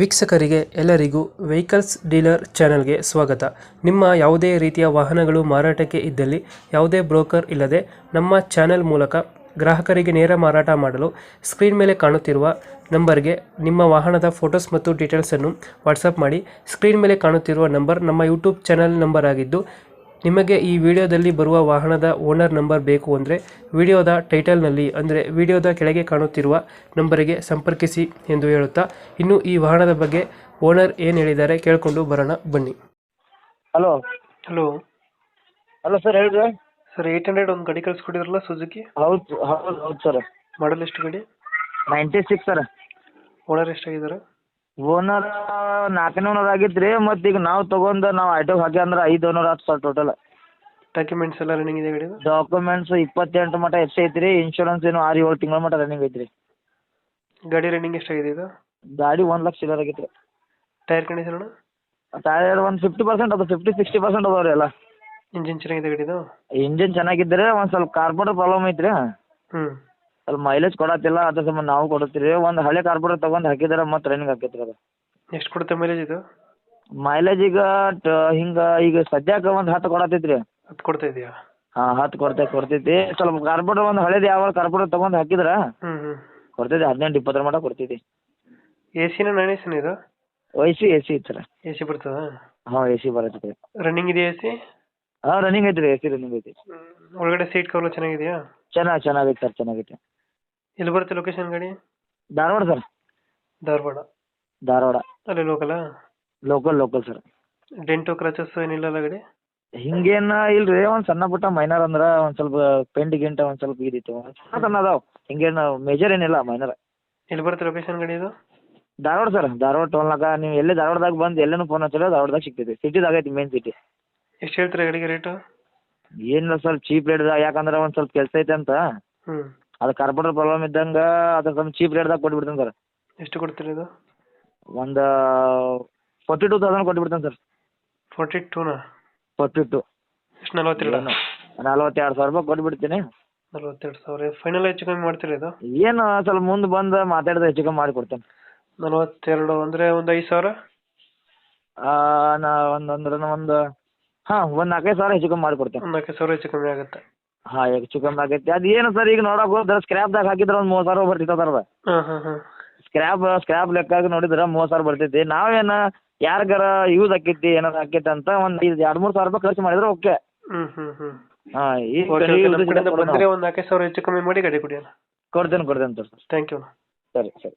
ವೀಕ್ಷಕರಿಗೆ ಎಲ್ಲರಿಗೂ vehicles dealer ಚಾನೆಲ್ಗೆ ಸ್ವಾಗತ. ನಿಮ್ಮ ಯಾವುದೇ ರೀತಿಯ ವಾಹನಗಳು ಮಾರಾಟಕ್ಕೆ ಇದ್ದಲ್ಲಿ ಯಾವುದೇ ಬ್ರೋಕರ್ ಇಲ್ಲದೆ ನಮ್ಮ ಚಾನೆಲ್ ಮೂಲಕ ಗ್ರಾಹಕರಿಗೆ ನೇರ ಮಾರಾಟ ಮಾಡಲು ಸ್ಕ್ರೀನ್ ಮೇಲೆ ಕಾಣುತ್ತಿರುವ ನಂಬರ್ಗೆ ನಿಮ್ಮ ವಾಹನದ ಫೋಟೋಸ್ ಮತ್ತು ಡೀಟೇಲ್ಸನ್ನು ವಾಟ್ಸಪ್ ಮಾಡಿ. ಸ್ಕ್ರೀನ್ ಮೇಲೆ ಕಾಣುತ್ತಿರುವ ನಂಬರ್ ನಮ್ಮ ಯೂಟ್ಯೂಬ್ ಚಾನೆಲ್ ನಂಬರ್ ಆಗಿದ್ದು, ನಿಮಗೆ ಈ ವಿಡಿಯೋದಲ್ಲಿ ಬರುವ ವಾಹನದ ಓನರ್ ನಂಬರ್ ಬೇಕು ಅಂದರೆ ವಿಡಿಯೋದ ಟೈಟಲ್ನಲ್ಲಿ ಅಂದರೆ ವಿಡಿಯೋದ ಕೆಳಗೆ ಕಾಣುತ್ತಿರುವ ನಂಬರಿಗೆ ಸಂಪರ್ಕಿಸಿ ಎಂದು ಹೇಳುತ್ತಾ, ಇನ್ನು ಈ ವಾಹನದ ಬಗ್ಗೆ ಓನರ್ ಏನು ಹೇಳಿದ್ದಾರೆ ಕೇಳಿಕೊಂಡು ಬರೋಣ ಬನ್ನಿ. ಹಲೋ ಹಲೋ ಹಲೋ ಸರ್ ಹೇಳಿರಿ. ಸರ್, 800 ಒಂದು ಗಾಡಿ ಕಳಿಸ್ಕೊಟ್ಟಿದ್ರಲ್ಲ ಸುಜುಕಿ, ಹೌದು ಹೌದು ಹೌದು ಸರ್. ಮಾಡಲ್ ಎಷ್ಟು ಗಾಡಿ? 96 ಸರ್. ಓನರ್ ಎಷ್ಟಾಗಿದ್ದಾರೆ? ಓನರ್ 4ನೇ ಓನರ್ ಆಗಿತ್ತು ರೀ. ಮತ್ತು ಈಗ ನಾವು ನಾವು ಆಟೋಗೆ ಹಾಕಿ ಅಂದ್ರೆ 5 ಓನರ್ ಆಯ್ತು ಸರ್ ಟೋಟಲ್. ಡಾಕ್ಯುಮೆಂಟ್ಸ್ ಎಲ್ಲ ರನ್ನಿಂಗ್ ಇದೆ ಗಾಡಿದು? ಡಾಕ್ಯುಮೆಂಟ್ಸ್ 28 ಮಟ್ಟ ಎಫ್ ಸಿ ಐತಿ ರೀ. ಇನ್ಶೂರೆನ್ಸ್ ಏನು 6-7 ತಿಂಗಳ ಮಟ್ಟ ರನ್ನಿಂಗ್ ಐತಿ ರೀ. ಗಾಡಿ ರನ್ನಿಂಗ್ ಎಷ್ಟಾಗಿದೆ ಇದು? ಗಾಡಿ 1 ಲಕ್ಷ ಚಿಲ್ಲರ್ ಆಗೈತೆ ರೀ. Tyre condition? ಟೈರ್ ಒಂದು 50% ಅದು, 50-60% ಅದಾವೆ ರೀ ಎಲ್ಲ. ಇಂಜಿನ್ ಚೆನ್ನಾಗಿದೆ ಗಾಡಿದು? ಇಂಜಿನ್ ಚೆನ್ನಾಗಿದ್ದರೆ ಒಂದು ಸ್ವಲ್ಪ ಕಾರ್ಬೋರೇಟರ್ ಪ್ರಾಬ್ಲಮ್ ಐತಿ ರೀ. ಹ್ಞೂ. ಸ್ವಲ್ಪ ಮೈಲೇಜ್ ಕೊಡತ್ತಿಲ್ಲ, ಅದ್ರ ಸಂಬಂಧ ನಾವು ಕೊಡ್ತೀವಿ. ಒಂದು ಹಳೆ ಕಾರ್ಬೋರೇಟರ್ ತೊಗೊಂಡು ಹಾಕಿದ್ರೆ ಮತ್ತೆ ರನ್ನಿಂಗ್ ಆಕೈತಿ ರೀ ಅದು. ಎಷ್ಟು ಕೊಡುತ್ತೆ ಮೈಲೇಜ್ ಇದು? ಮೈಲೇಜ್ ಈಗ ಈಗ ಸದ್ಯಕ್ಕೆ ಒಂದು 10 ಕೊಡತೈತಿ ರೀ. 10 ಕೊಡ್ತಾ ಇದೆಯಾ? ಹಾಂ 10 ಕೊಡ್ತೈತಿ. ಸ್ವಲ್ಪ ಕಾರ್ಬೋರೇಟರ್ ಒಂದು ಹಳೇದು ಯಾವ ಕಾರ್ಬೋರೇಟರ್ ತೊಗೊಂಡು ಹಾಕಿದ್ರೆ ಹ್ಞೂ. ಕೊಡ್ತೈತಿ 18-20 ಮಟ್ಟ ಕೊಡ್ತೈತಿ. ಎ ಸಿನ ನಾನ್ ಎ ಸಿನ ಇದು? ಎ ಸಿ ಐತೆ ಸರ್. ಎ ಸಿ ಬರ್ತದಾ? ಹಾಂ ಎ ಸಿ ಬರುತ್ತೆ. ರನ್ನಿಂಗ್ ಇದೆಯಾ ಎ ಸಿ? ಹಾಂ ರನ್ನಿಂಗ್ ಐತಿ ರೀ, ಎ ಸಿ ರನ್ನಿಂಗ್ ಐತಿ. ಒಳಗಡೆ ಸೀಟ್ ಕವರ್ ಚೆನ್ನಾಗಿದೆಯಾ? ಚೆನ್ನಾಗೈತೆ ಸರ್, ಚೆನ್ನಾಗೈತೆ. ಎಲ್ಲಿ ಬರುತ್ತೆ ಲೊಕೇಶನ್ ಗಾಡಿ? ಧಾರವಾಡ ಸರ್. ಧಾರವಾಡ ಅಲ್ಲಿ ಲೋಕಲಾ? Local sir. ಡೆಂಟು ಕ್ರಚಸ್ ಏನಿಲ್ಲಲ್ಲ ಗಾಡಿ? ಹಿಂಗೇನು ಇಲ್ಲ ರೀ. ಒಂದು ಸಣ್ಣ ಪುಟ್ಟ ಮೈನರ್ ಅಂದ್ರೆ ಒಂದು ಸ್ವಲ್ಪ ಪೆಂಟ್ ಗಿಂಟ ಒಂದು ಸ್ವಲ್ಪ ಇದಿತ್ತು, ಸಣ್ಣ ಅದಾವೆ. ಹಿಂಗೇನು ಮೇಜರ್ ಏನಿಲ್ಲ, ಮೈನರ್. ಎಲ್ಲಿ ಬರುತ್ತೆ ಲೊಕೇಶನ್ ಗಾಡಿ ಇದು? ಧಾರವಾಡ ಸರ್. ಧಾರವಾಡ ಟೋಲ್ನಾಗ ನೀವು ಎಲ್ಲೇ ಧಾರವಾಡದಾಗ ಬಂದು ಎಲ್ಲೇನು ಫೋನ್ ಹಚ್ಚಿಲ್ಲ, ಧಾರವಾಡದಾಗ ಸಿಗ್ತೈತಿ. ಸಿಟಿದಾಗ ಐತಿ, ಮೇನ್ ಸಿಟಿ. ಎಷ್ಟು ಹೇಳ್ತೀರಾ ಗಾಡಿಗೆ ರೇಟು? ಏನಿಲ್ಲ ಸರ್, ಚೀಪ್ ರೇಟ್ದಾಗ. ಯಾಕಂದ್ರೆ ಒಂದು ಸ್ವಲ್ಪ ಕೆಲಸ ಐತೆ ಅಂತ, ಹ್ಞೂ. ಅದು ಕಾರ್ಬೋರೇಟರ್ ಪ್ರಾಬ್ಲಮ್ ಇದ್ದಂಗೆ ಅದ್ರ ಸ್ವಲ್ಪ ಚೀಪ್ ರೇಟ್ದಾಗ ಕೊಟ್ಬಿಡ್ತೇನೆ ಸರ್. ಎಷ್ಟು ಕೊಡ್ತೀರಿ ಇದು? ಒಂದು 42,000 ಕೊಟ್ಬಿಡ್ತೇನೆ ಸರ್. 42ನಾ? 42. ಎಷ್ಟು 42? 42,000 ರೂಪಾಯಿ ಕೊಟ್ಬಿಡ್ತೀನಿ. 42,000 ಫೈನಲ್ ಹೆಚ್ಚು ಕಮ್ಮಿ ಮಾಡ್ತೀರಿ ಇದು? ಏನು ಸ್ವಲ್ಪ ಮುಂದೆ ಬಂದು ಮಾತಾಡಿದ್ರೆ ಹೆಚ್ಚು ಕಮ್ಮಿ ಮಾಡಿ ಕೊಡ್ತೇನೆ. 42 ಅಂದರೆ ಒಂದು 5,000? ಒಂದು ಹಾಂ, ಒಂದು 4,000 ಹೆಚ್ಚು ಕಮ್ಮಿ ಮಾಡಿ ಕೊಡ್ತೇನೆ. ಒಂದು 4,000 ಹೆಚ್ಚು ಕಮ್ಮಿ ಆಗುತ್ತೆ. ಹಾಂ, ಹೆಚ್ಚು ಕಮ್ಮಿ ಆಗೈತೆ. ಅದು ಏನು ಸರ್, ಈಗ ನೋಡಕ್ಕೆ ಹೋದ್ರೆ ಸ್ಕ್ರ್ಯಾಪ್ದಾಗ ಹಾಕಿದ್ರೆ ಒಂದು 30,000 ಬರ್ತಿತ್ತು ಅದ್ರದ್ದು. ಹಾಂ. ಸ್ಕ್ರ್ಯಾಪ್ ಲೆಕ್ಕಾಗಿ ನೋಡಿದ್ರೆ 30,000 ಬರ್ತೈತಿ. ನಾವೇನು ಯಾರಿಗಾರ ಯೂಸ್ ಆಕೈತಿ ಏನಾರು ಆಕೈತಿ ಅಂತ ಒಂದು 2-3 ಸಾವಿರ ರೂಪಾಯಿ ಖರ್ಚು ಮಾಡಿದ್ರೆ ಓಕೆ. ಹ್ಞೂ. ಹಾಂ, ಈಗ ಬಂದರೆ ಒಂದು 4,000 ಹೆಚ್ಚು ಕಮ್ಮಿ ಮಾಡಿ ಗಾಡಿ ಕೊಡಿ. ಕೊಡ್ತೇನೆ ಸರ್. Thank you. ಸರಿ.